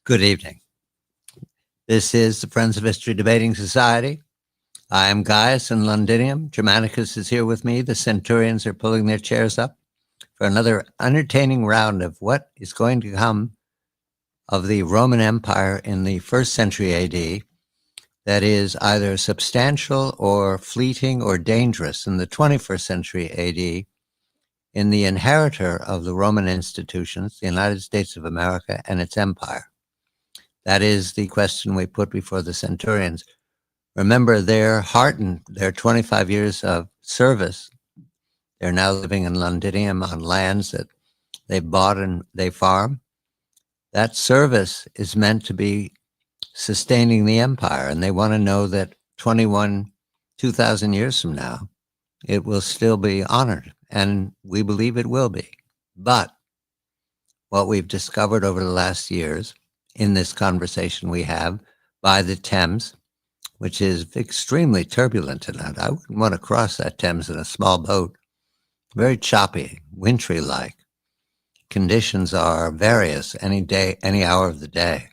Good evening. This is the Friends of History Debating Society. I am Gaius and Londinium. Germanicus is here with me. The centurions are pulling their chairs up for another entertaining round of what is going to come of the Roman Empire in the 1st century AD that is either substantial or fleeting or dangerous in the 21st century AD in the inheritor of the Roman institutions, the United States of America and its empire. That is the question we put before the centurions. Remember, they're heartened, their 25 years of service. They're now living in Londinium on lands that they bought and they farm. That service is meant to be sustaining the empire, and they want to know that 2,000 years from now, it will still be honored, and we believe it will be. But what we've discovered over the last years in this conversation we have by the Thames, which is extremely turbulent tonight. I wouldn't want to cross that Thames in a small boat. Very choppy, wintry-like. Conditions are various any day, any hour of the day.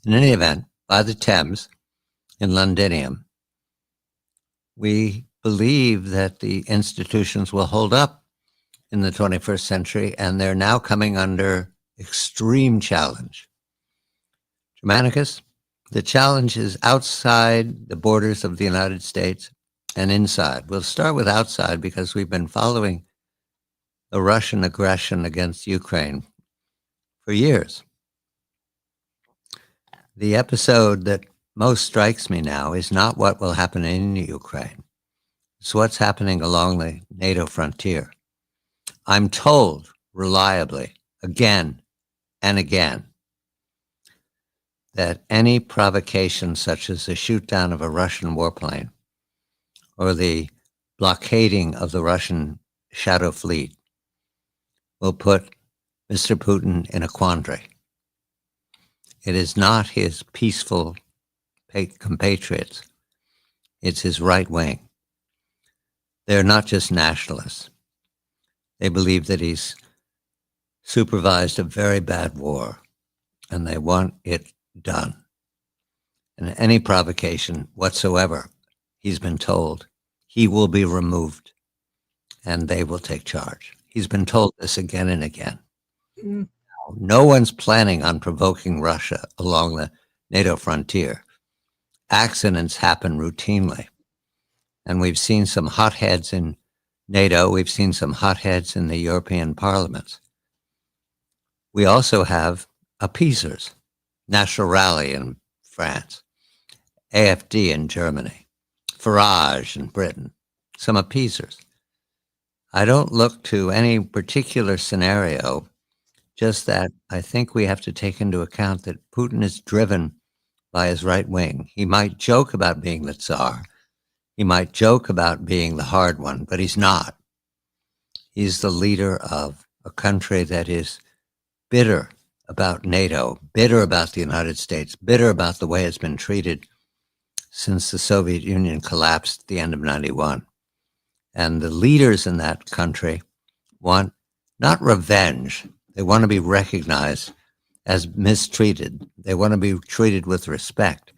In any event, by the Thames in Londinium, we believe that the institutions will hold up in the 21st century, and they're now coming under extreme challenge. Germanicus, the challenge is outside the borders of the United States and inside. We'll start with outside because we've been following the Russian aggression against Ukraine for years. The episode that most strikes me now is not what will happen in Ukraine. It's what's happening along the NATO frontier. I'm told reliably, again and again, that any provocation such as the shoot down of a Russian warplane or the blockading of the Russian shadow fleet will put Mr. Putin in a quandary. It is not his peaceful compatriots. It's his right wing. They're not just nationalists. They believe that he's supervised a very bad war, and they want it done. And any provocation whatsoever, he's been told, he will be removed and they will take charge. He's been told this again and again. No one's planning on provoking Russia along the NATO frontier. Accidents happen routinely. And we've seen some hotheads in NATO. We've seen some hotheads in the European parliaments. We also have appeasers. National Rally in France, AFD in Germany, Farage in Britain, some appeasers. I don't look to any particular scenario, just that I think we have to take into account that Putin is driven by his right wing. He might joke about being the Tsar. He might joke about being the hard one, but he's not. He's the leader of a country that is bitter about NATO, bitter about the United States, bitter about the way it's been treated since the Soviet Union collapsed at the end of 91. And the leaders in that country want not revenge. They want to be recognized as mistreated. They want to be treated with respect.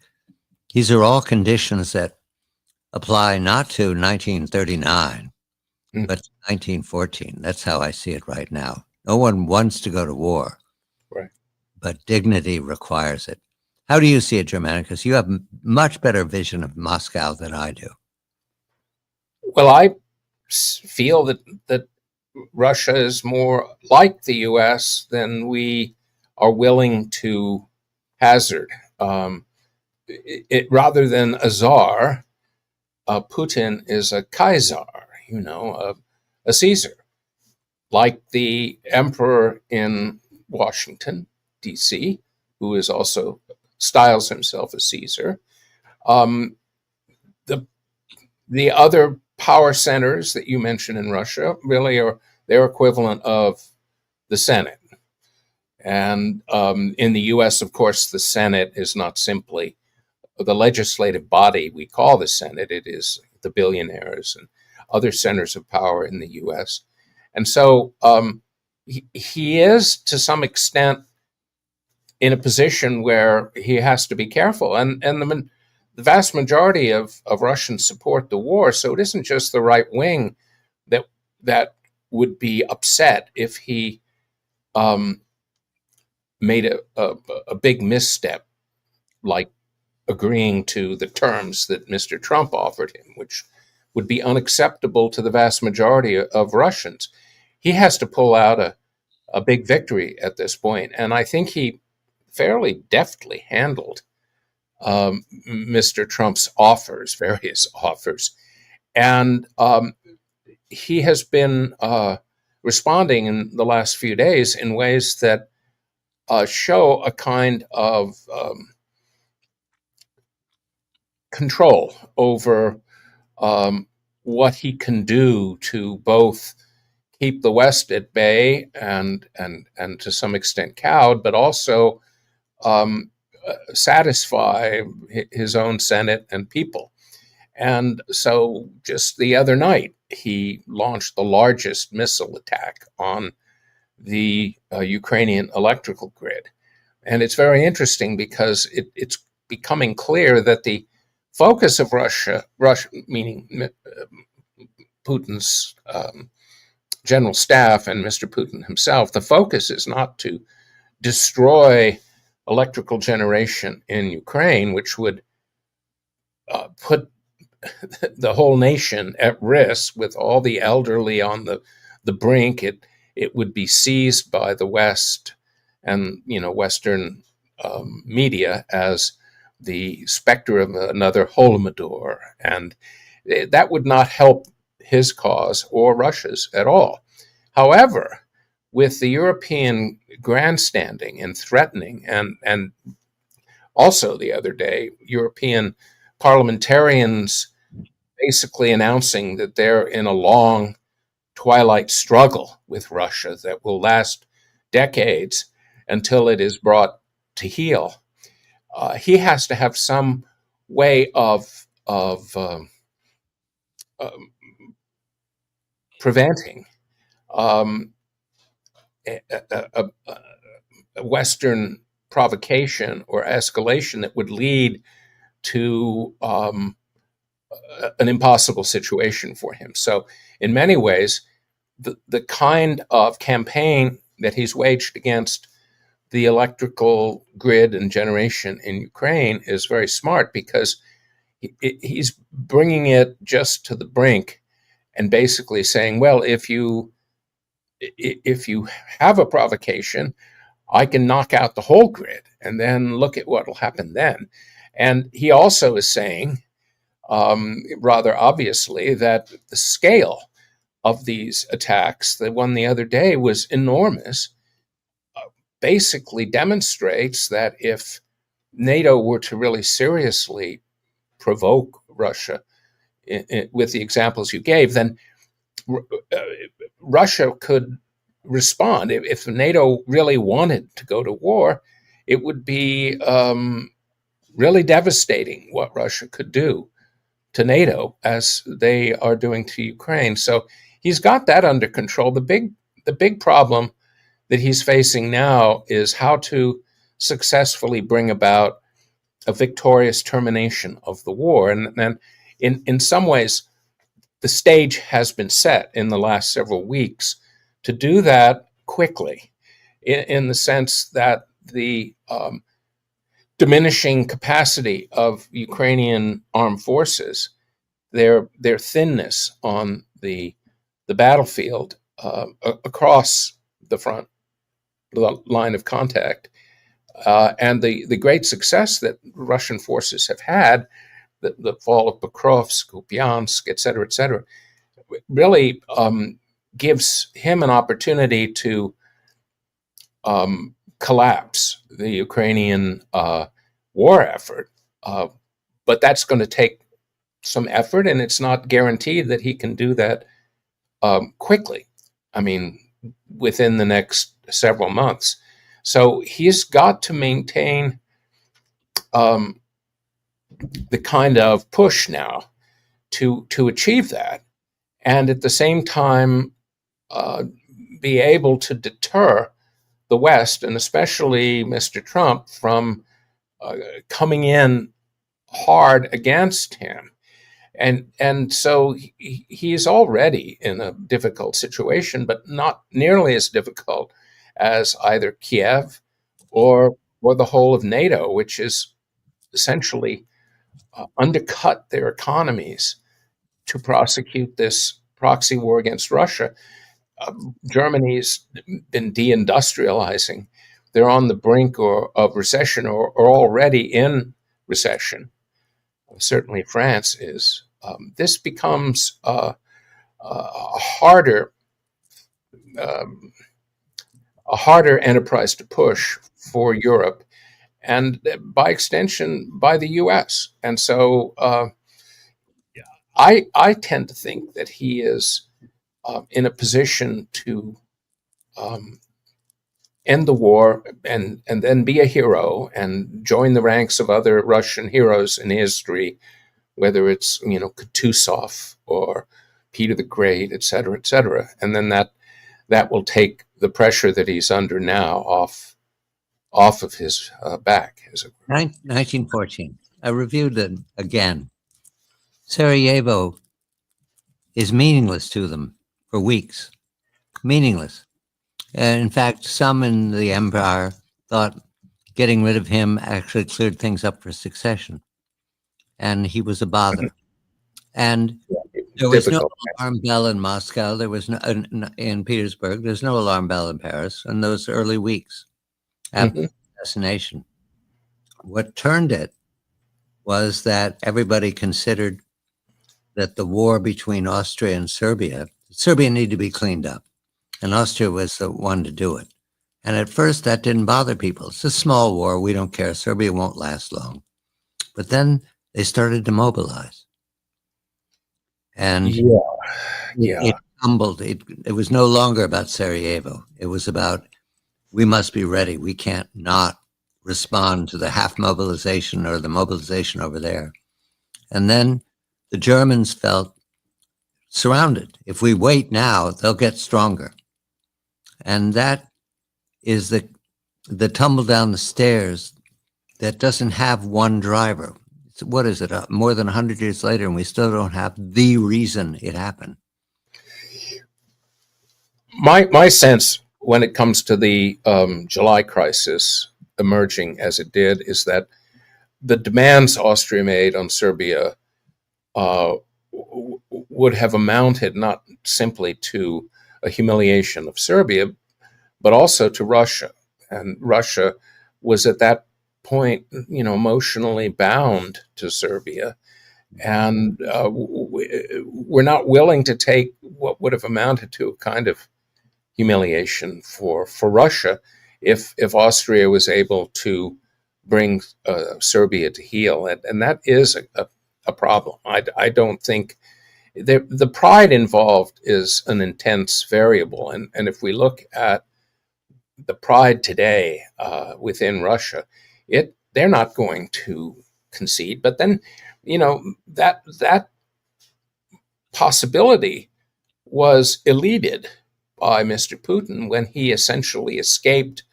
These are all conditions that apply not to 1939, but to 1914. That's how I see it right now. No one wants to go to war. Right. But dignity requires it. How do you see it, Germanicus? You have much better vision of Moscow than I do. Well, I feel that Russia is more like the U.S. than we are willing to hazard. Rather than a czar, Putin is a Kaiser, a Caesar, like the emperor in Washington, D.C., who is also styles himself a Caesar. The other power centers that you mentioned in Russia really are their equivalent of the Senate. And in the U.S., of course, the Senate is not simply the legislative body we call the Senate. It is the billionaires and other centers of power in the U.S. And so he is, to some extent, in a position where he has to be careful. And the vast majority of Russians support the war, so it isn't just the right wing that would be upset if he made a big misstep, like agreeing to the terms that Mr. Trump offered him, which would be unacceptable to the vast majority of Russians. He has to pull out a big victory at this point, and I think he fairly deftly handled Mr. Trump's various offers, and he has been responding in the last few days in ways that show a kind of control over what he can do to both keep the West at bay and to some extent cowed, but also satisfy his own Senate and people. And so just the other night, he launched the largest missile attack on the Ukrainian electrical grid. And it's very interesting because it's becoming clear that the focus of Russia meaning Putin's general staff and Mr. Putin himself, the focus is not to destroy electrical generation in Ukraine, which would put the whole nation at risk with all the elderly on the brink. It would be seized by the West and Western media as the specter of another Holodomor, and that would not help his cause or Russia's at all. However, with the European grandstanding and threatening, and also the other day, European parliamentarians basically announcing that they're in a long twilight struggle with Russia that will last decades until it is brought to heel. He has to have some way of preventing a Western provocation or escalation that would lead to an impossible situation for him. So in many ways, the kind of campaign that he's waged against the electrical grid and generation in Ukraine is very smart, because he's bringing it just to the brink and basically saying, well, if you have a provocation, I can knock out the whole grid, and then look at what will happen then. And he also is saying, rather obviously, that the scale of these attacks, the one the other day, was enormous, basically demonstrates that if NATO were to really seriously provoke Russia with the examples you gave, then Russia could respond. If NATO really wanted to go to war, it would be really devastating what Russia could do to NATO as they are doing to Ukraine. So he's got that under control. The big problem that he's facing now is how to successfully bring about a victorious termination of the war. And in some ways, the stage has been set in the last several weeks to do that quickly, in the sense that the diminishing capacity of Ukrainian armed forces, their thinness on the battlefield across the front line of contact, and the great success that Russian forces have had, the fall of Pokrovsk, Kupiansk, et cetera, really gives him an opportunity to collapse the Ukrainian war effort. But that's going to take some effort, and it's not guaranteed that he can do that quickly. I mean, within the next several months. So he's got to maintain the kind of push now to achieve that, and at the same time be able to deter the West, and especially Mr. Trump, from coming in hard against him. And so he is already in a difficult situation, but not nearly as difficult as either Kiev or the whole of NATO, which is essentially undercut their economies to prosecute this proxy war against Russia. Germany's been deindustrializing. They're on the brink of recession or already in recession. Certainly France is. This becomes a harder enterprise to push for Europe, and by extension by the U.S. And so I tend to think that he is in a position to end the war and then be a hero and join the ranks of other Russian heroes in history, whether it's Kutuzov or Peter the Great, et cetera, and then that will take the pressure that he's under now off of his back. 1914. I reviewed it again. Sarajevo is meaningless to them for weeks. Meaningless. In fact, some in the empire thought getting rid of him actually cleared things up for succession. And he was a bother. And there was no alarm bell in Moscow. There was no in Petersburg. There's no alarm bell in Paris in those early weeks after the assassination. What turned it was that everybody considered that the war between Austria and Serbia needed to be cleaned up. And Austria was the one to do it. And at first, that didn't bother people. It's a small war. We don't care. Serbia won't last long. But then they started to mobilize. And it tumbled. It was no longer about Sarajevo. It was about, we must be ready. We can't not respond to the half mobilization or the mobilization over there. And then the Germans felt surrounded. If we wait now, they'll get stronger. And that is the tumble down the stairs that doesn't have one driver. What is it? More than 100 years later, and we still don't have the reason it happened. My sense when it comes to the July crisis emerging as it did is that the demands Austria made on Serbia would have amounted not simply to a humiliation of Serbia, but also to Russia. And Russia was at that point, emotionally bound to Serbia. And we're not willing to take what would have amounted to a kind of humiliation for Russia if Austria was able to bring Serbia to heel. And that is a problem. I don't think the pride involved is an intense variable. And if we look at the pride today within Russia, they're not going to concede. But then, that possibility was eluded by Mr. Putin when he essentially escaped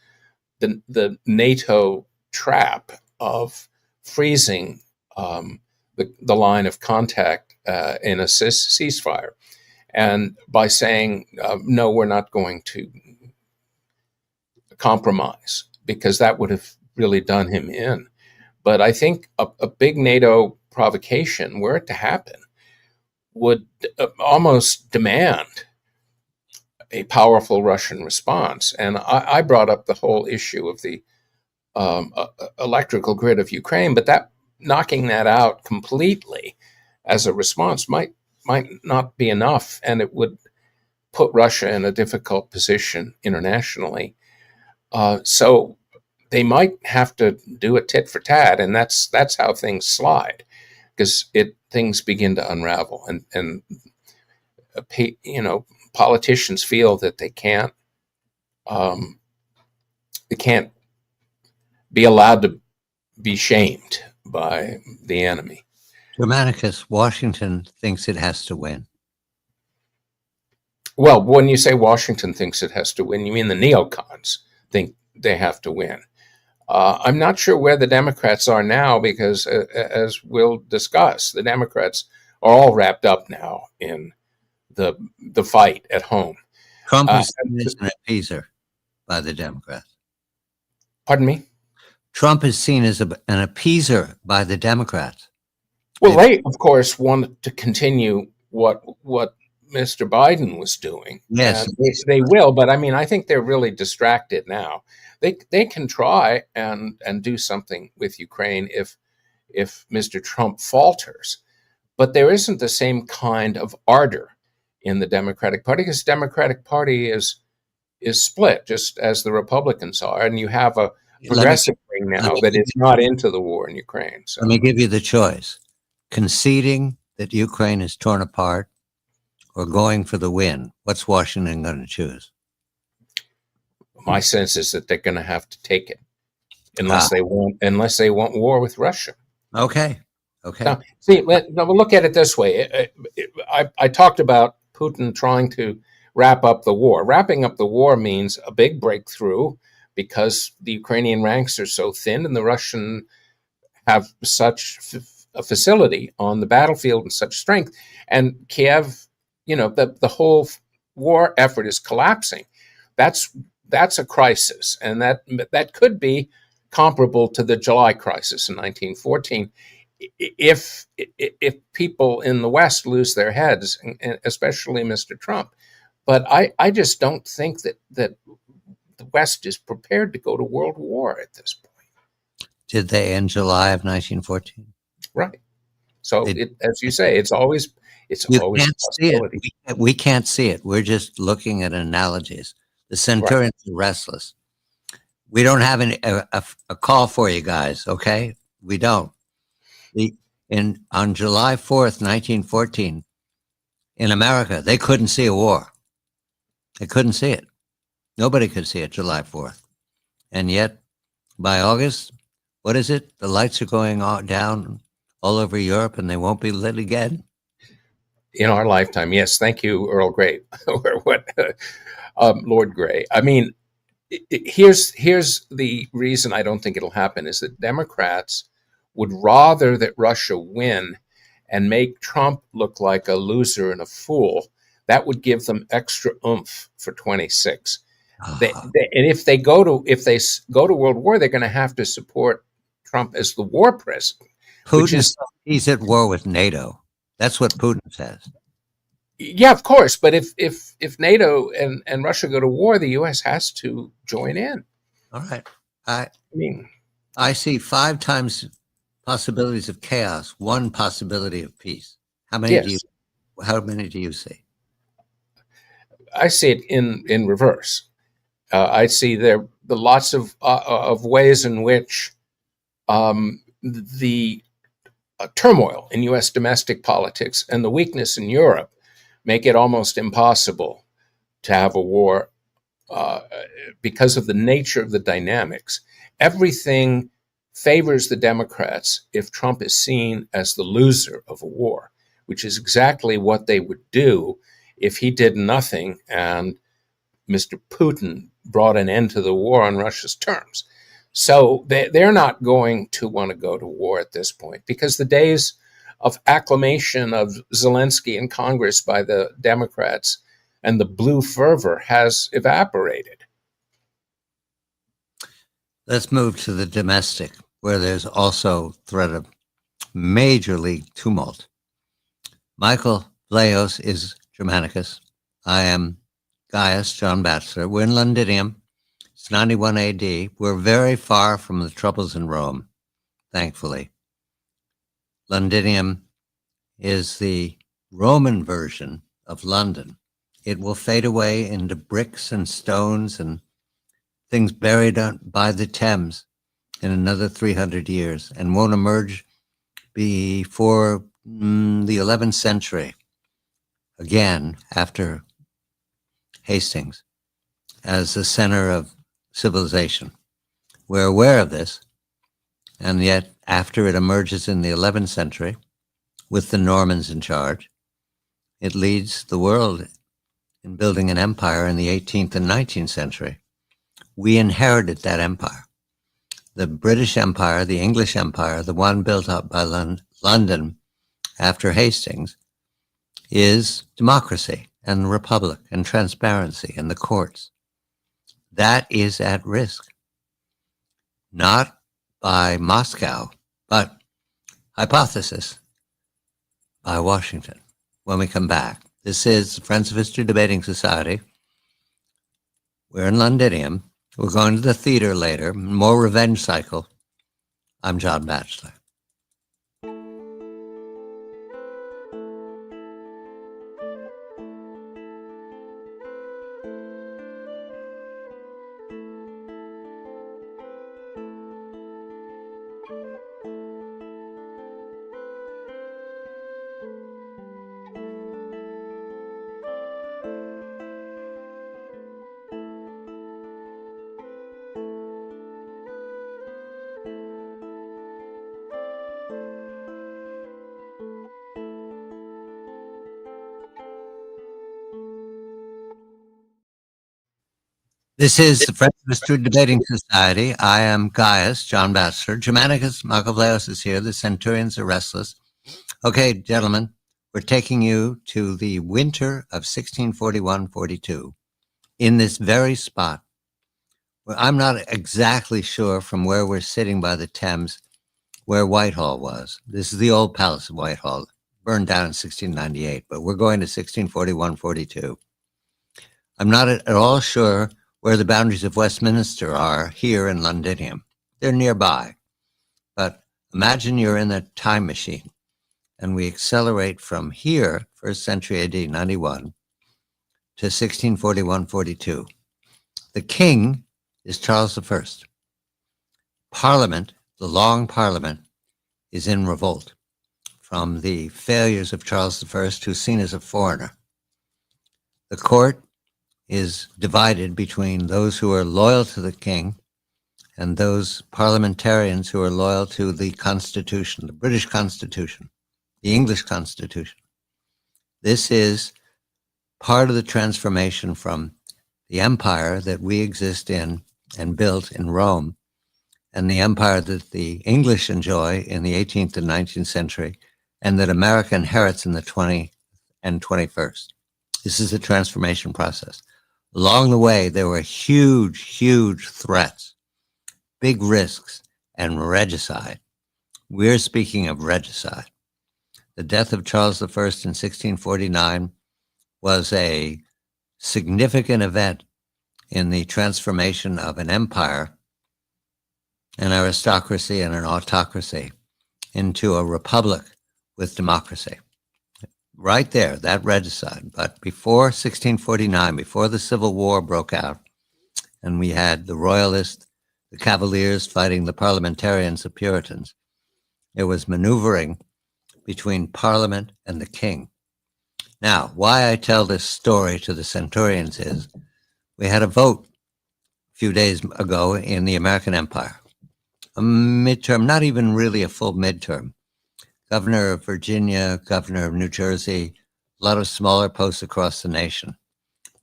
the NATO trap of freezing the line of contact in a ceasefire, and by saying, no, we're not going to compromise, because that would have really done him in. But I think a big NATO provocation, were it to happen, would almost demand a powerful Russian response. And I brought up the whole issue of the electrical grid of Ukraine, but that knocking that out completely as a response might not be enough, and it would put Russia in a difficult position internationally. So they might have to do a tit for tat, and that's how things slide, because things begin to unravel, and politicians feel that they can't be allowed to be shamed by the enemy. Germanicus, Washington thinks it has to win. Well, when you say Washington thinks it has to win, you mean the neocons. think they have to win. I'm not sure where the Democrats are now because, as we'll discuss, the Democrats are all wrapped up now in the fight at home. Trump is seen as an appeaser by the Democrats. Pardon me? Trump is seen as an appeaser by the Democrats. Well, they, of course, want to continue what Mr. Biden was doing. Yes. And they will, but I mean, I think they're really distracted now. They can try and do something with Ukraine if Mr. Trump falters, but there isn't the same kind of ardor in the Democratic Party, because the Democratic Party is split, just as the Republicans are, and you have a progressive wing now that is not into the war in Ukraine. So let me give you the choice: conceding that Ukraine is torn apart, or going for the win. What's Washington going to choose? My sense is that they're going to have to take it, unless they want war with Russia. Okay. Now, see, we'll look at it this way. I talked about Putin trying to wrap up the war. Wrapping up the war means a big breakthrough because the Ukrainian ranks are so thin and the Russian have such a facility on the battlefield and such strength. And Kiev, the whole war effort is collapsing. That's a crisis, and that could be comparable to the July crisis in 1914. If people in the West lose their heads, and especially Mr. Trump. But I just don't think that the West is prepared to go to world war at this point. Did they in July of 1914? Right. So, as you say, it's always a possibility. We can't see it. We're just looking at analogies. The Centurions are restless. We don't have a call for you guys, okay? We don't. On July 4th, 1914, in America, they couldn't see a war. They couldn't see it. Nobody could see it July 4th. And yet, by August, what is it? The lights are going down all over Europe and they won't be lit again? In our lifetime, yes. Thank you, Earl Grey, or what, Lord Grey. I mean, here's the reason I don't think it'll happen is that Democrats would rather that Russia win and make Trump look like a loser and a fool. That would give them extra oomph for 26. And if they go to world war, they're going to have to support Trump as the war president. He's at war with NATO. That's what Putin says. Yeah, of course. But if NATO and Russia go to war, the U.S. has to join in. All right. I see 5 times possibilities of chaos, 1 possibility of peace. How many do you see? I see it in reverse. I see the lots of ways in which the turmoil in U.S. domestic politics and the weakness in Europe make it almost impossible to have a war because of the nature of the dynamics. Everything favors the Democrats if Trump is seen as the loser of a war, which is exactly what they would do if he did nothing and Mr. Putin brought an end to the war on Russia's terms. So they're not going to want to go to war at this point because the days of acclamation of Zelensky in Congress by the Democrats and the blue fervor has evaporated. Let's move to the domestic, where there's also threat of major league tumult. Michael Vlahos is Germanicus. I am Gaius, John Batchelor. We're in Londinium. It's 91 AD. We're very far from the troubles in Rome, thankfully. Londinium is the Roman version of London. It will fade away into bricks and stones and things buried by the Thames in another 300 years and won't emerge before the 11th century, again after Hastings, as the center of civilization. We're aware of this, and yet after it emerges in the 11th century, with the Normans in charge, it leads the world in building an empire in the 18th and 19th century. we inherited that empire. The British Empire, the English Empire, the one built up by London after Hastings, is democracy and the republic and transparency and the courts. That is at risk, not by Moscow, but hypothesis by Washington. When we come back, this is the Friends of History Debating Society. We're in Londinium. We're going to the theater later. More Revenge Cycle. I'm John Batchelor. This is the Friends of History Debating Society. I am Gaius, John Batchelor. Germanicus, Michael Vlahos is here. The Centurions are restless. Okay, gentlemen, we're taking you to the winter of 1641-42 in this very spot. Where I'm not exactly sure from where we're sitting by the Thames where Whitehall was. This is the old Palace of Whitehall, burned down in 1698, but we're going to 1641-42. I'm not at all sure where the boundaries of Westminster are here in Londinium. They're nearby. But imagine you're in a time machine and we accelerate from here, 1st century AD 91, to 1641-42. The king is Charles I. Parliament, the Long Parliament, is in revolt from the failures of Charles I, who's seen as a foreigner. The court is divided between those who are loyal to the king and those parliamentarians who are loyal to the Constitution, the British Constitution, the English Constitution. This is part of the transformation from the empire that we exist in and built in Rome and the empire that the English enjoy in the 18th and 19th century and that America inherits in the 20th and 21st. This is a transformation process. Along the way, there were huge, huge threats, big risks, and regicide. We're speaking of regicide. The death of Charles I in 1649 was a significant event in the transformation of an empire, an aristocracy, and an autocracy into a republic with democracy. Right there, that regicide. But before 1649, before the Civil War broke out, and we had the Royalists, the Cavaliers fighting the parliamentarians, the Puritans, there was maneuvering between Parliament and the king. Now, why I tell this story to the Centurions is we had a vote a few days ago in the American Empire, a midterm, not even really a full midterm. Governor of Virginia, governor of New Jersey, a lot of smaller posts across the nation.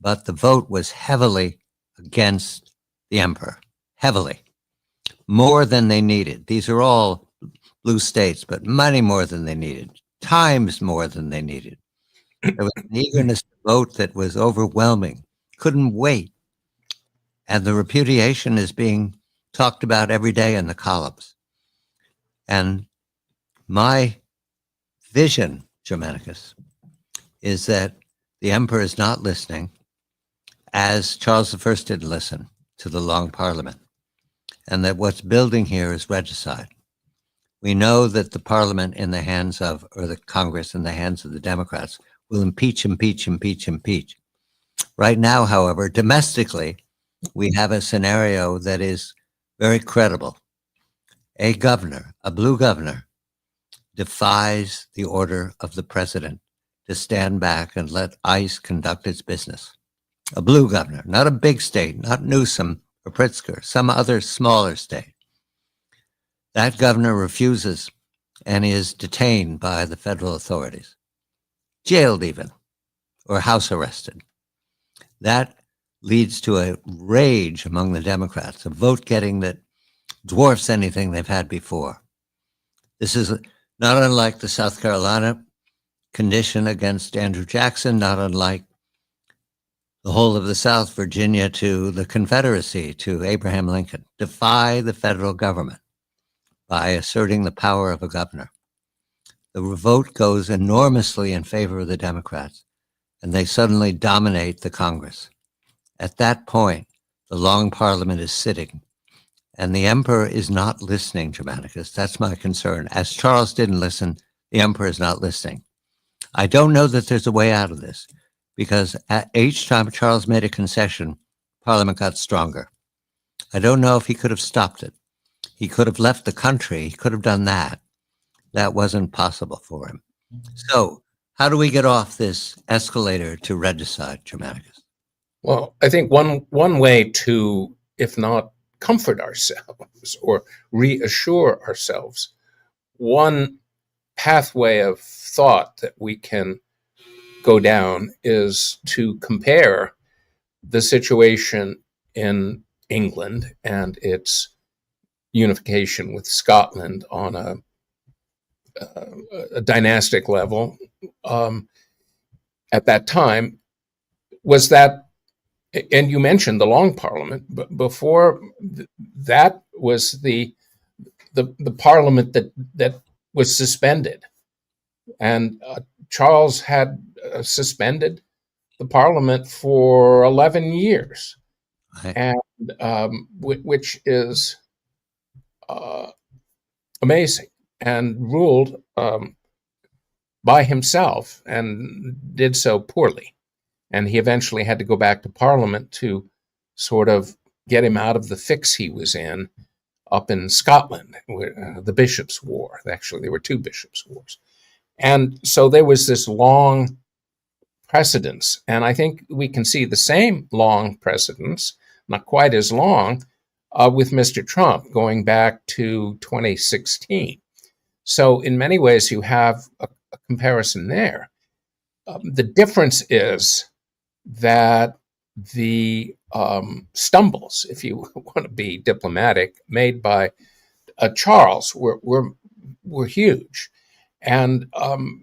But the vote was heavily against the emperor, heavily, more than they needed. These are all blue states, but many more than they needed, times more than they needed. There was an eagerness to vote that was overwhelming, couldn't wait. And the repudiation is being talked about every day in the columns. And my vision, Germanicus, is that the emperor is not listening, as Charles I didn't listen to the Long Parliament, and that what's building here is regicide. We know that the Parliament in the hands of, or the Congress in the hands of the Democrats, will impeach. Right now, however, domestically, we have a scenario that is very credible. A governor, a blue governor, defies the order of the president to stand back and let ICE conduct its business. A blue governor, not a big state, not Newsom or Pritzker, some other smaller state. That governor refuses and is detained by the federal authorities, jailed even, or house arrested. That leads to a rage among the Democrats, a vote getting that dwarfs anything they've had before. This is not unlike the South Carolina condition against Andrew Jackson, not unlike the whole of the South, Virginia to the Confederacy, to Abraham Lincoln. Defy the federal government by asserting the power of a governor. The vote goes enormously in favor of the Democrats, and they suddenly dominate the Congress. At that point, the Long Parliament is sitting, and the Emperor is not listening, Germanicus. That's my concern. As Charles didn't listen, the Emperor is not listening. I don't know that there's a way out of this, because at each time Charles made a concession, Parliament got stronger. I don't know if he could have stopped it. He could have left the country. He could have done that. That wasn't possible for him. So how do we get off this escalator to regicide, Germanicus? Well, I think one way to, if not comfort ourselves or reassure ourselves, one pathway of thought that we can go down is to compare the situation in England and its unification with Scotland on a dynastic level. At that time, was that, and you mentioned the Long Parliament, but before that was the Parliament that was suspended, and Charles had suspended the Parliament for 11 years, Right. and which is amazing, and ruled by himself and did so poorly. And he eventually had to go back to Parliament to sort of get him out of the fix he was in up in Scotland, where, the Bishops' War. Actually, there were two Bishops' Wars. And so there was this long precedence. And I think we can see the same long precedence, not quite as long, with Mr. Trump going back to 2016. So in many ways, you have a comparison there. The difference is that the stumbles, if you want to be diplomatic, made by Charles were huge. And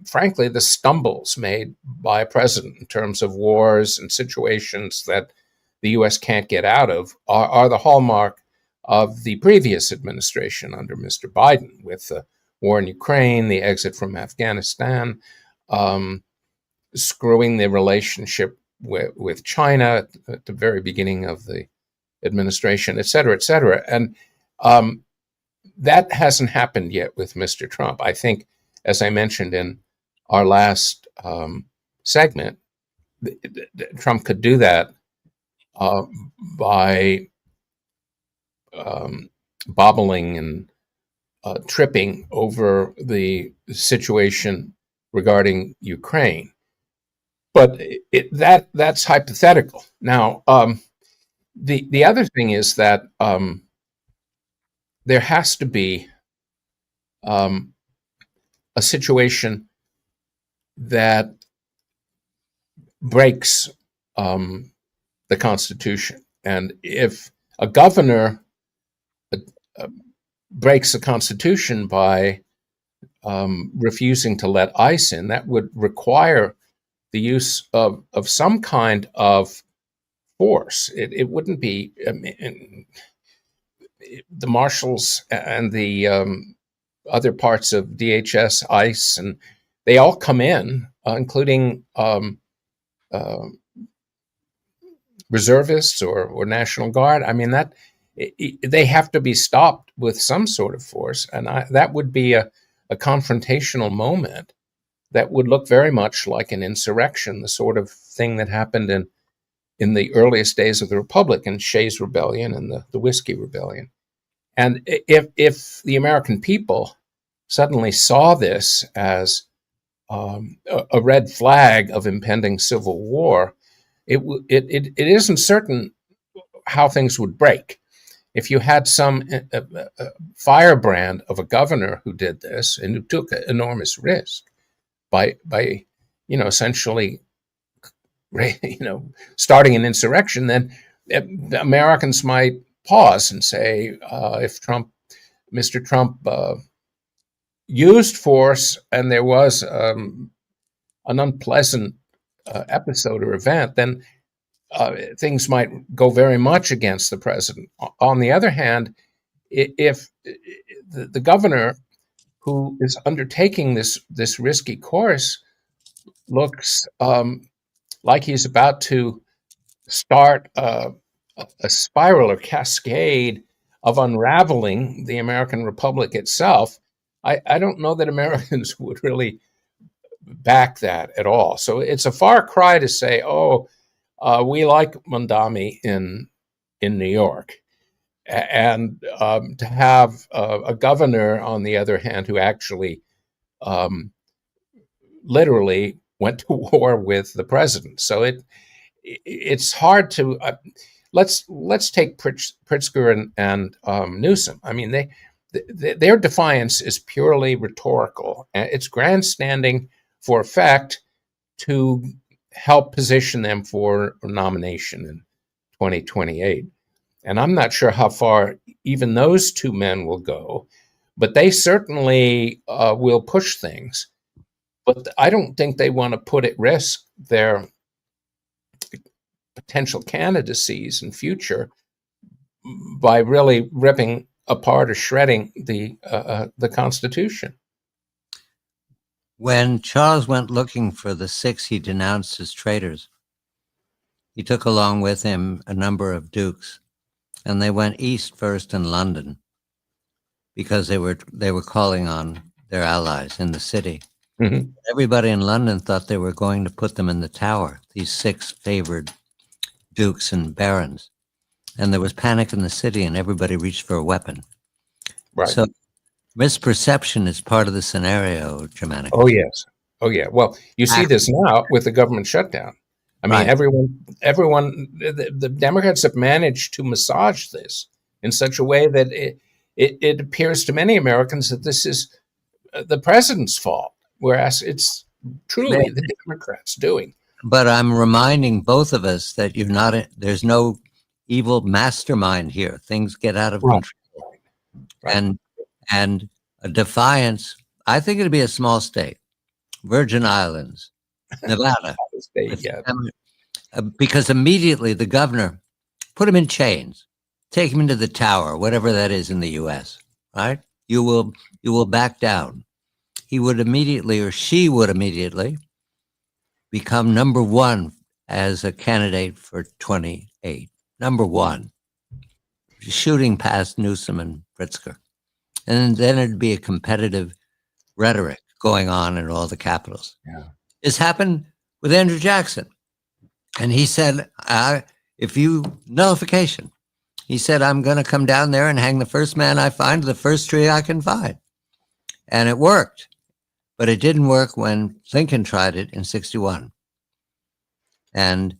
frankly, the stumbles made by a president in terms of wars and situations that the U.S. can't get out of are the hallmark of the previous administration under Mr. Biden, with the war in Ukraine, the exit from Afghanistan, screwing the relationship with China at the very beginning of the administration, et cetera, et cetera. And that hasn't happened yet with Mr. Trump. I think, as I mentioned in our last segment, Trump could do that by bobbling and tripping over the situation regarding Ukraine. But that's hypothetical. Now, the other thing is that there has to be a situation that breaks the Constitution. And if a governor breaks the Constitution by refusing to let ICE in, that would require the use of some kind of force. It wouldn't be the marshals and the other parts of DHS, ICE, and they all come in, including reservists or National Guard. I mean, that they have to be stopped with some sort of force, and that would be a confrontational moment that would look very much like an insurrection, the sort of thing that happened in the earliest days of the Republic, in Shays' Rebellion and the Whiskey Rebellion. And if the American people suddenly saw this as a red flag of impending civil war, it isn't certain how things would break. If you had some firebrand of a governor who did this and who took an enormous risk by essentially starting an insurrection, then the Americans might pause and say, if Mr. Trump used force and there was an unpleasant episode or event, then things might go very much against the president. On the other hand, if the governor who is undertaking this risky course looks like he's about to start a spiral or cascade of unraveling the American Republic itself, I don't know that Americans would really back that at all. So it's a far cry to say, we like Mondami in New York. And to have a governor, on the other hand, who actually literally went to war with the president. So it's hard to let's take Pritzker and Newsom. I mean, their defiance is purely rhetorical. It's grandstanding for effect to help position them for nomination in 2028. And I'm not sure how far even those two men will go, but they certainly will push things. But I don't think they want to put at risk their potential candidacies in future by really ripping apart or shredding the Constitution. When Charles went looking for the 6 he denounced as traitors, he took along with him a number of dukes, and they went east first in London because they were calling on their allies in the city. Mm-hmm. Everybody in London thought they were going to put them in the Tower, these 6 favored dukes and barons. And there was panic in the city, and everybody reached for a weapon. Right. So misperception is part of the scenario, Germanicus. Oh, yes. Oh, yeah. Well, you see this now with the government shutdown. I mean, everyone, the Democrats have managed to massage this in such a way that it appears to many Americans that this is the president's fault, whereas it's truly the Democrats doing. But I'm reminding both of us that there's no evil mastermind here. Things get out of control. Right. And a Defiance, I think it'd be a small state, Virgin Islands, Nevada. Because immediately the governor put him in chains, take him into the Tower, whatever that is in the U.S., right? You will back down. He would immediately, or she would immediately, become number 1 as a candidate for 28. Number 1, shooting past Newsom and Pritzker. And then it'd be a competitive rhetoric going on in all the capitals. Yeah. This happened with Andrew Jackson. And he said, nullification. He said, I'm going to come down there and hang the first man I find to the first tree I can find. And it worked. But it didn't work when Lincoln tried it in 1961. And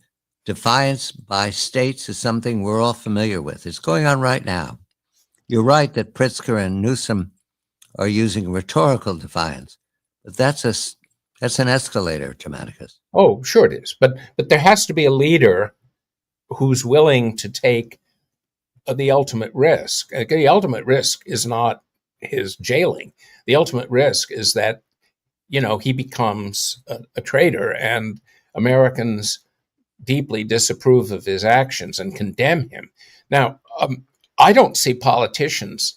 defiance by states is something we're all familiar with. It's going on right now. You're right that Pritzker and Newsom are using rhetorical defiance, but that's an escalator, Germanicus. Oh, sure it is. But there has to be a leader who's willing to take the ultimate risk. The ultimate risk is not his jailing. The ultimate risk is that, he becomes a traitor, and Americans deeply disapprove of his actions and condemn him. Now, I don't see politicians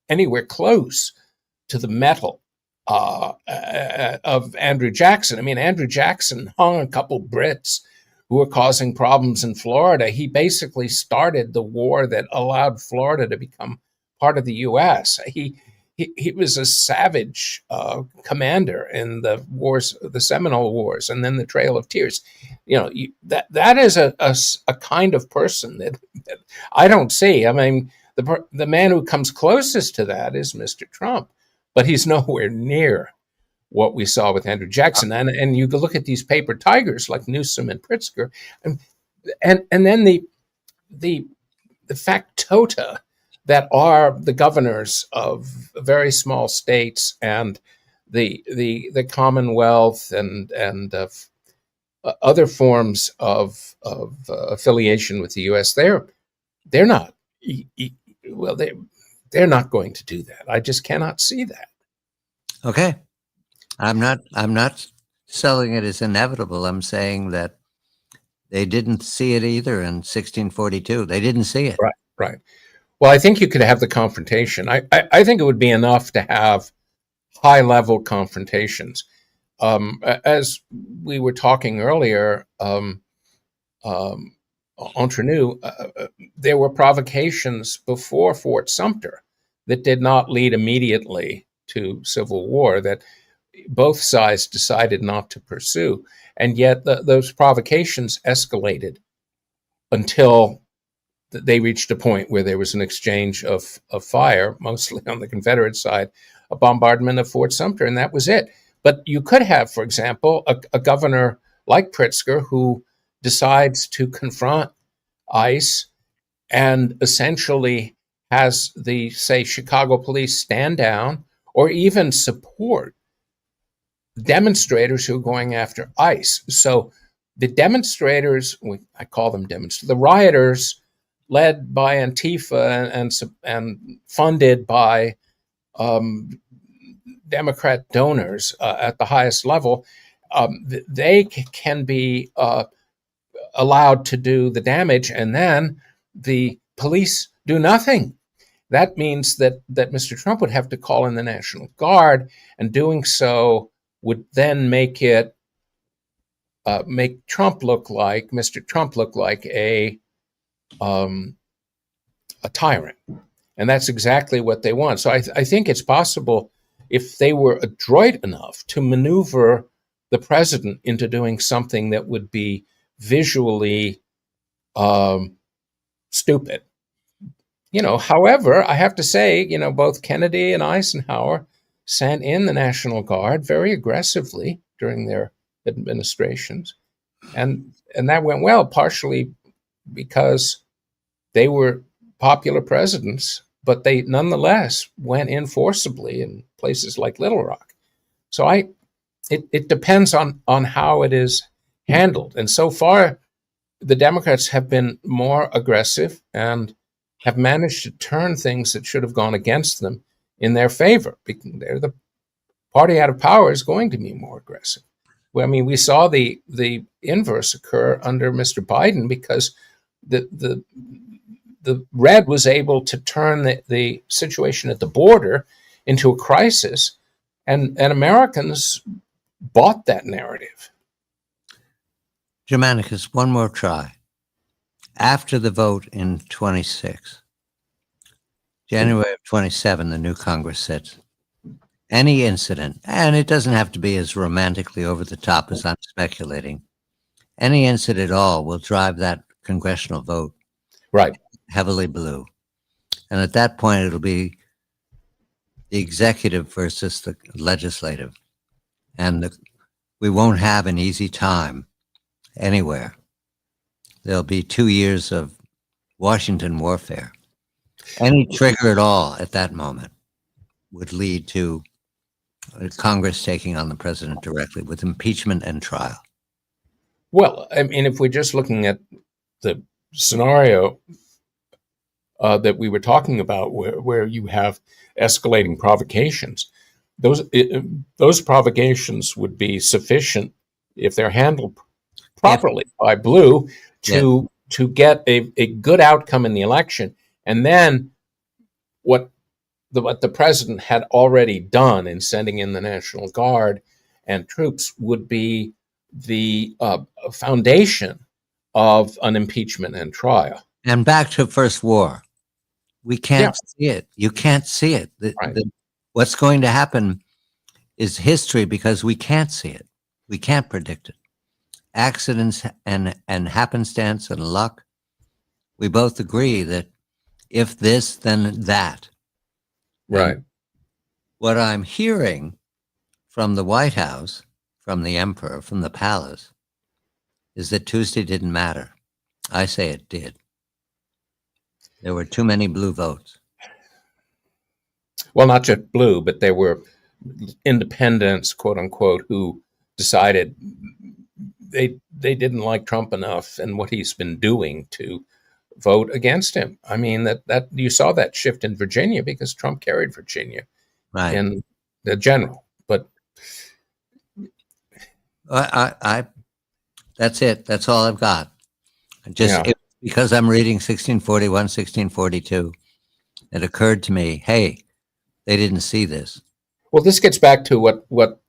anywhere close to the mettle of Andrew Jackson. I mean, Andrew Jackson hung a couple Brits who were causing problems in Florida. He basically started the war that allowed Florida to become part of the U.S. He was a savage commander in the wars, the Seminole Wars, and then the Trail of Tears. That is a kind of person that I don't see. I mean, the man who comes closest to that is Mr. Trump, but he's nowhere near what we saw with Andrew Jackson. And you can look at these paper tigers like Newsom and Pritzker, and then the factota that are the governors of very small states and the Commonwealth and other forms of affiliation with the U.S., they're not well, they're not going to do that. I just cannot see that. Okay. I'm not selling it as inevitable. I'm saying that they didn't see it either in 1642. They didn't see it. Right, right. Well, I think you could have the confrontation. I think it would be enough to have high-level confrontations. As we were talking earlier, entre nous, there were provocations before Fort Sumter that did not lead immediately to civil war, that both sides decided not to pursue. And yet those provocations escalated until they reached a point where there was an exchange of fire, mostly on the Confederate side, a bombardment of Fort Sumter, and that was it. But you could have, for example, a governor like Pritzker who decides to confront ICE and essentially has the, say, Chicago police stand down or even support demonstrators who are going after ICE. So the demonstrators, I call them demonstrators, the rioters led by Antifa and funded by Democrat donors at the highest level, they can be allowed to do the damage, and then the police do nothing. That means that Mr. Trump would have to call in the National Guard, and doing so would then make Mr. Trump look like a tyrant, and that's exactly what they want. So I think it's possible, if they were adroit enough, to maneuver the president into doing something that would be visually stupid. However, I have to say, both Kennedy and Eisenhower sent in the National Guard very aggressively during their administrations, and that went well, partially because they were popular presidents, but they nonetheless went in forcibly in places like Little Rock. So it depends on how it is handled. And so far, the Democrats have been more aggressive and have managed to turn things that should have gone against them in their favor. They're the party out of power is going to be more aggressive. Well, I mean, we saw the inverse occur under Mr. Biden, because the red was able to turn the situation at the border into a crisis, and Americans bought that narrative. Germanicus, one more try. After the vote in 26, January of 27, the new Congress said, any incident, and it doesn't have to be as romantically over the top as I'm speculating, any incident at all will drive that congressional vote right heavily blue. And at that point, it'll be the executive versus the legislative. And we won't have an easy time anywhere. There'll be 2 years of Washington warfare. Any trigger at all at that moment would lead to Congress taking on the president directly with impeachment and trial. Well, I mean, if we're just looking at the scenario that we were talking about, where you have escalating provocations, those provocations would be sufficient, if they're handled properly by blue, to get a good outcome in the election. And then what the president had already done in sending in the National Guard and troops would be the foundation of an impeachment and trial. And back to first war. We can't see it. You can't see it. What's going to happen is history, because we can't see it. We can't predict it. Accidents and happenstance and luck, we both agree that if this, then that. Right. And what I'm hearing from the White House, from the emperor, from the palace, is that Tuesday didn't matter. I say it did. There were too many blue votes. Well, not just blue, but there were independents, quote unquote, who decided they didn't like Trump enough and what he's been doing to vote against him. I mean, that you saw that shift in Virginia because Trump carried Virginia Right. in the general. But I that's it. That's all I've got. Just yeah. because I'm reading 1641, 1642, it occurred to me, hey, they didn't see this. Well, this gets back to what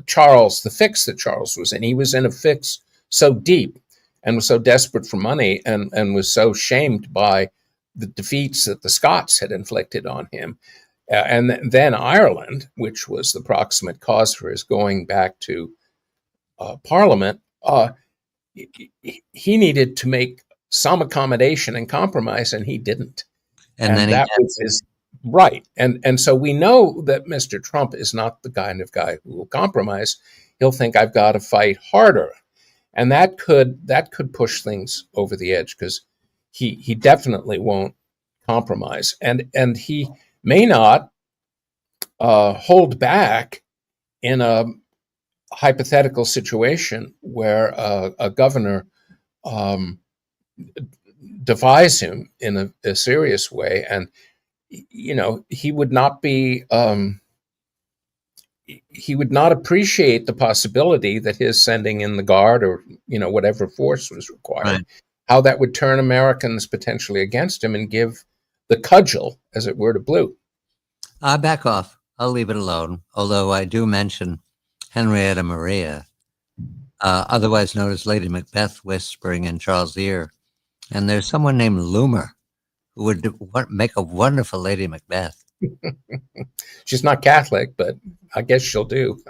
Charles, the fix that Charles was in. He was in a fix so deep and was so desperate for money and was so shamed by the defeats that the Scots had inflicted on him. And then Ireland, which was the proximate cause for his going back to Parliament, he needed to make some accommodation and compromise, and he didn't. And then that was his right. And so we know that Mr. Trump is not the kind of guy who will compromise. He'll think I've got to fight harder. And that could push things over the edge because he definitely won't compromise. And he may not hold back in a hypothetical situation where a governor defies him in a serious way, and he would not appreciate the possibility that his sending in the guard or whatever force was required, right, how that would turn Americans potentially against him and give the cudgel, as it were, to Blue. I back off. I'll leave it alone. Although I do mention Henrietta Maria, otherwise known as Lady Macbeth, whispering in Charles' ear. And there's someone named Loomer who would make a wonderful Lady Macbeth. She's not Catholic, but I guess she'll do.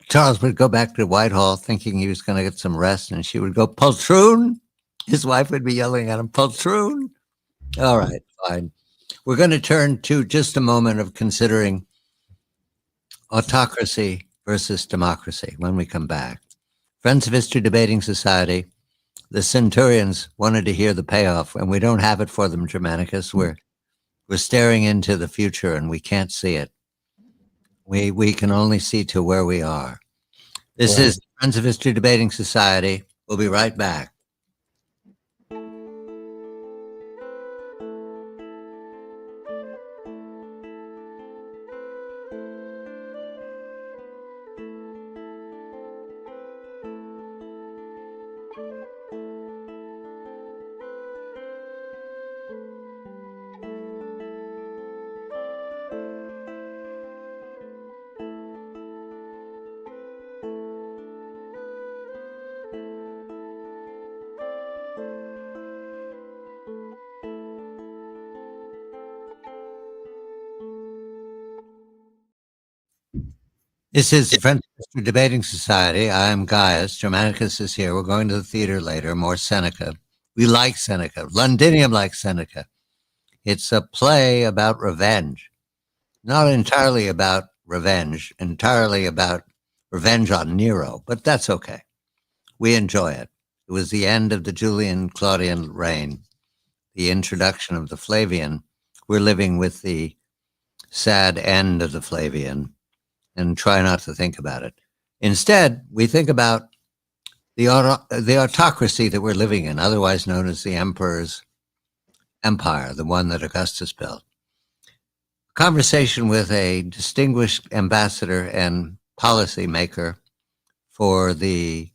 Charles would go back to Whitehall thinking he was going to get some rest, and she would go, "Poltroon!" His wife would be yelling at him, "Poltroon!" All right, fine. We're going to turn to just a moment of considering autocracy versus democracy when we come back. Friends of History Debating Society, the Centurions wanted to hear the payoff, and we don't have it for them, Germanicus. We're staring into the future, and we can't see it. We can only see to where we are. This is Friends of History Debating Society. We'll be right back. This is the Friends of History Debating Society. I am Gaius. Germanicus is here. We're going to the theater later. More Seneca. We like Seneca. Londinium likes Seneca. It's a play about revenge. Not entirely about revenge, entirely about revenge on Nero, but that's okay. We enjoy it. It was the end of the Julian-Claudian reign, the introduction of the Flavian. We're living with the sad end of the Flavian and try not to think about it. Instead, we think about the autocracy that we're living in, otherwise known as the Emperor's Empire, the one that Augustus built. Conversation with a distinguished ambassador and policymaker for the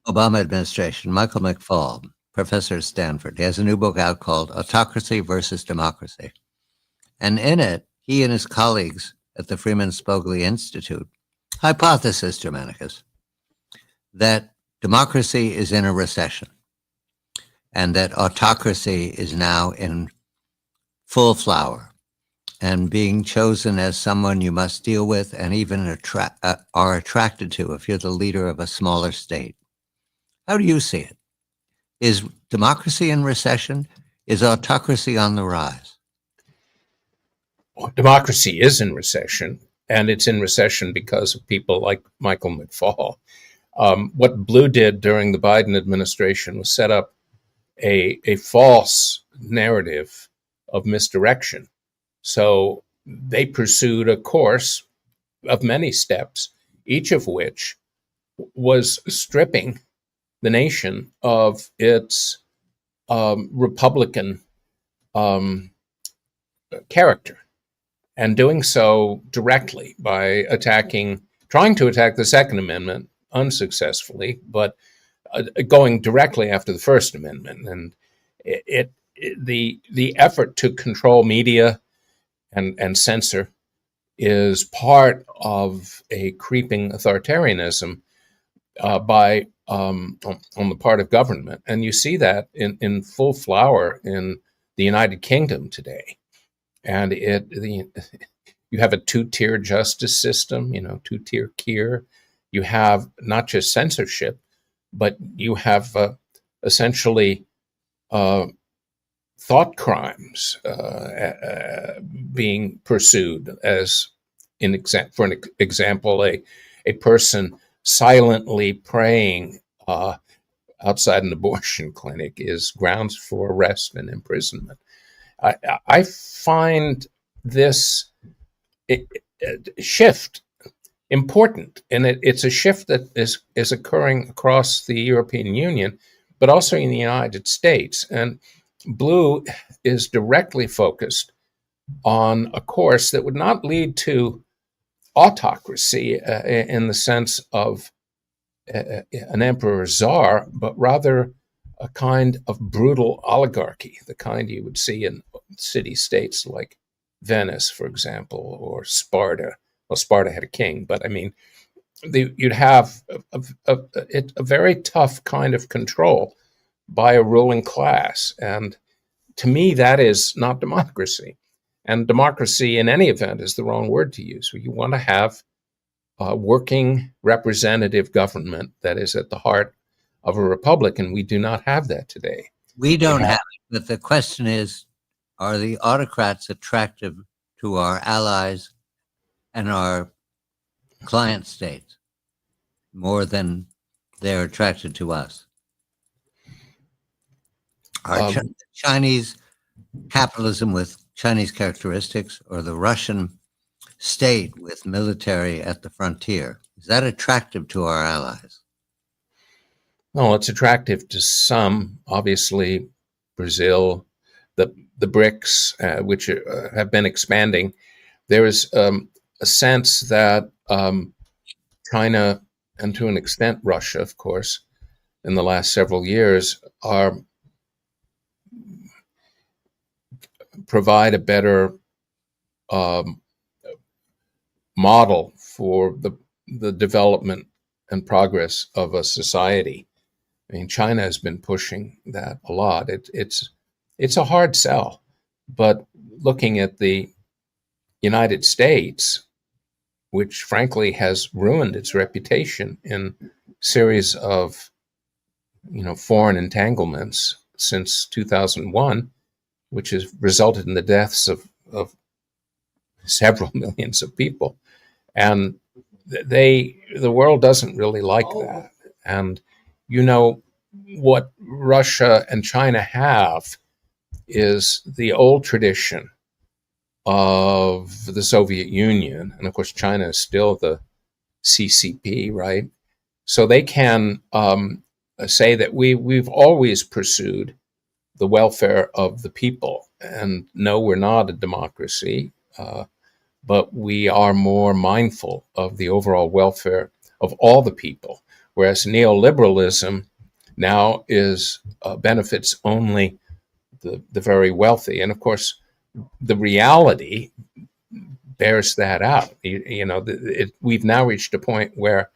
Obama administration, Michael McFaul, professor at Stanford. He has a new book out called Autocracy versus Democracy. And in it, he and his colleagues at the Freeman Spogli Institute hypothesis, Germanicus, that democracy is in a recession and that autocracy is now in full flower and being chosen as someone you must deal with and even are attracted to if you're the leader of a smaller state. How do you see it? Is democracy in recession? Is autocracy on the rise? Democracy is in recession, and it's in recession because of people like Michael McFaul. What Blue did during the Biden administration was set up a false narrative of misdirection. So they pursued a course of many steps each of which was stripping the nation of its Republican character, and doing so directly by trying to attack the Second Amendment unsuccessfully, but going directly after the First Amendment. And the effort to control media and censor is part of a creeping authoritarianism on the part of government, and you see that in full flower in the United Kingdom today. And you have a two-tier justice system, two-tier Keir. You have not just censorship, but you have essentially thought crimes being pursued, as for an example, a person silently praying outside an abortion clinic is grounds for arrest and imprisonment. I find this shift important, and it's a shift that is occurring across the European Union, but also in the United States. And Blue is directly focused on a course that would not lead to autocracy in the sense of an emperor czar, but rather a kind of brutal oligarchy, the kind you would see in city-states like Venice, for example, or Sparta. Well, Sparta had a king, but I mean, you'd have a very tough kind of control by a ruling class. And to me, that is not democracy. And democracy, in any event, is the wrong word to use. You want to have a working representative government that is at the heart of a republic, and we do not have that today. We don't have it, but the question is, are the autocrats attractive to our allies and our client states more than they're attracted to us? Our Chinese capitalism with Chinese characteristics, or the Russian state with military at the frontier, is that attractive to our allies? Well, it's attractive to some. Obviously, Brazil, the BRICS, which have been expanding. There is a sense that China, and to an extent Russia, of course, in the last several years, provide a better model for the development and progress of a society. I mean, China has been pushing that a lot. It's a hard sell, but looking at the United States, which frankly has ruined its reputation in a series of foreign entanglements since 2001, which has resulted in the deaths of several millions of people. And the world doesn't really like that. And what Russia and China have is the old tradition of the Soviet Union. And of course, China is still the CCP, right? So they can say that we've always pursued the welfare of the people. And no, we're not a democracy, but we are more mindful of the overall welfare of all the people. Whereas neoliberalism now benefits only the very wealthy. And of course, the reality bears that out. We've now reached a point where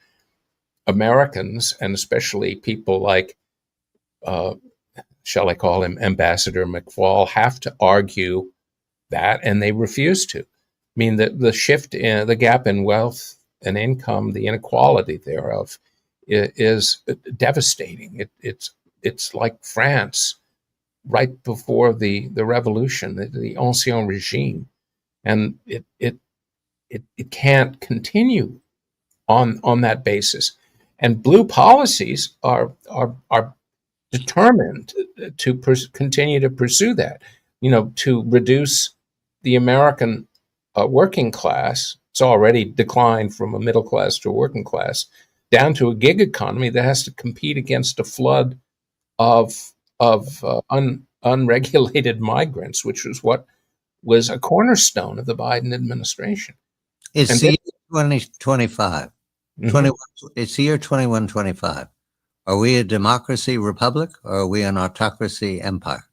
Americans, and especially people like, shall I call him Ambassador McFaul, have to argue that, and they refuse to. I mean, the shift in the gap in wealth and income, the inequality thereof, is devastating. It's like France right before the revolution, the Ancien Regime, and it can't continue on that basis. And blue policies are determined to continue to pursue that, to reduce the American working class It's already declined from a middle class to a working class down to a gig economy that has to compete against a flood of unregulated migrants, which was what was a cornerstone of the Biden administration. It's And the year 2025. Mhm. It's the year 2125. Are we a democracy republic or are we an autocracy empire?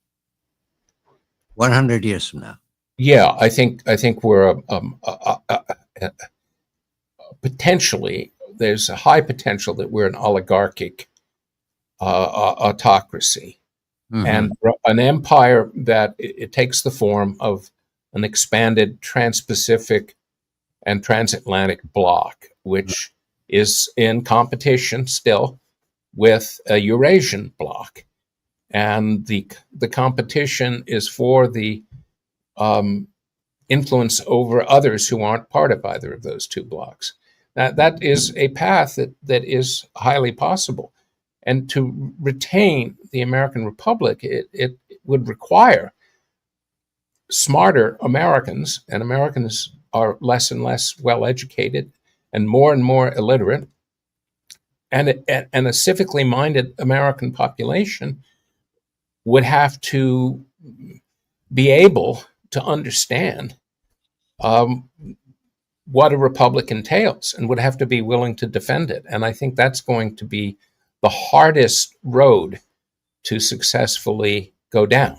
100 years from now. Yeah, I think we're potentially, there's a high potential that we're an oligarchic autocracy, and an empire that it takes the form of an expanded trans-Pacific and transatlantic bloc, which is in competition still with a Eurasian bloc, and the competition is for the influence over others who aren't part of either of those two blocs. That is a path that is highly possible. And to retain the American Republic, it would require smarter Americans, and Americans are less and less well educated and more illiterate, and a civically minded American population would have to be able to understand what a republic entails and would have to be willing to defend it. And I think that's going to be the hardest road to successfully go down.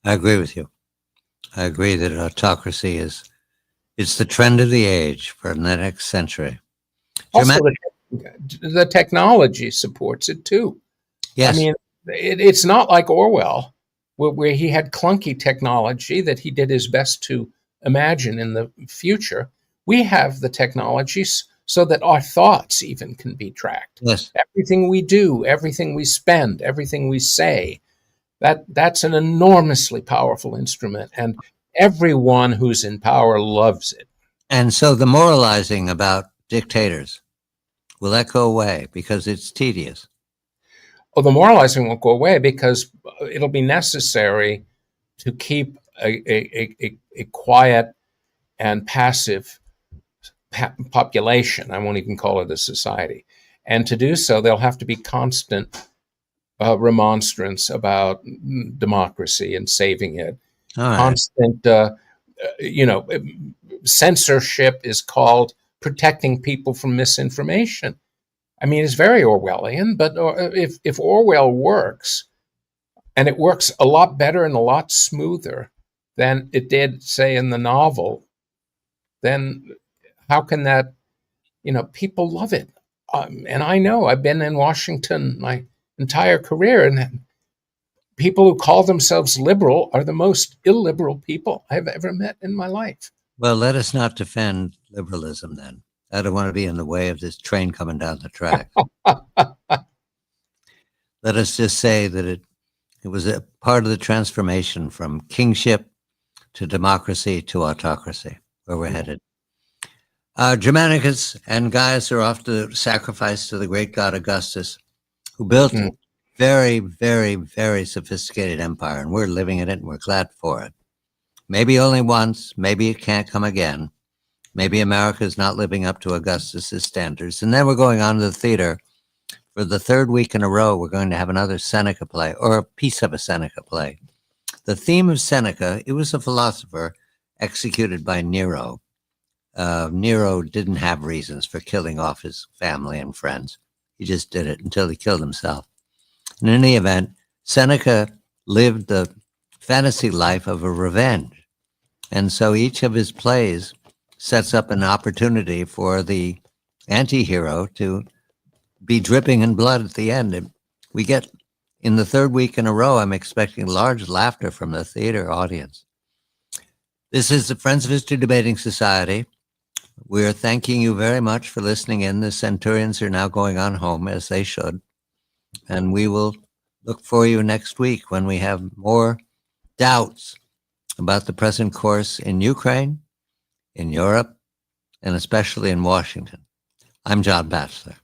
I agree with you. I agree that autocracy it's the trend of the age for the next century. Also, the technology supports it too. Yes. I mean, it's not like Orwell, where he had clunky technology that he did his best to imagine in the future. We have the technologies so that our thoughts even can be tracked. Yes. Everything we do, everything we spend, everything we say, that's an enormously powerful instrument, and everyone who's in power loves it. And so the moralizing about dictators, will that go away because it's tedious? Oh, the moralizing won't go away because it'll be necessary to keep a quiet and passive population. I won't even call it a society. And to do so, there'll have to be constant remonstrance about democracy and saving it. All right. Constant, censorship is called protecting people from misinformation. I mean, it's very Orwellian, but if Orwell works, and it works a lot better and a lot smoother than it did, say, in the novel, then how can that, people love it. And I know I've been in Washington my entire career, and people who call themselves liberal are the most illiberal people I've ever met in my life. Well, let us not defend liberalism then. I don't want to be in the way of this train coming down the track. Let us just say that it was a part of the transformation from kingship to democracy to autocracy, where we're headed. Germanicus and Gaius are off to sacrifice to the great god Augustus, who built a very, very, very sophisticated empire, and we're living in it, and we're glad for it. Maybe only once, maybe it can't come again. Maybe America is not living up to Augustus's standards. And then we're going on to the theater. For the third week in a row, we're going to have another Seneca play, or a piece of a Seneca play. The theme of Seneca, it was a philosopher executed by Nero. Nero didn't have reasons for killing off his family and friends. He just did it until he killed himself. In any event, Seneca lived the fantasy life of a revenge. And so each of his plays sets up an opportunity for the anti-hero to be dripping in blood at the end. And we get, in the third week in a row, I'm expecting large laughter from the theater audience. This is the Friends of History Debating Society. We're thanking you very much for listening in. The Centurions are now going on home, as they should. And we will look for you next week when we have more doubts about the present course in Ukraine, in Europe, and especially in Washington. I'm John Batchelor.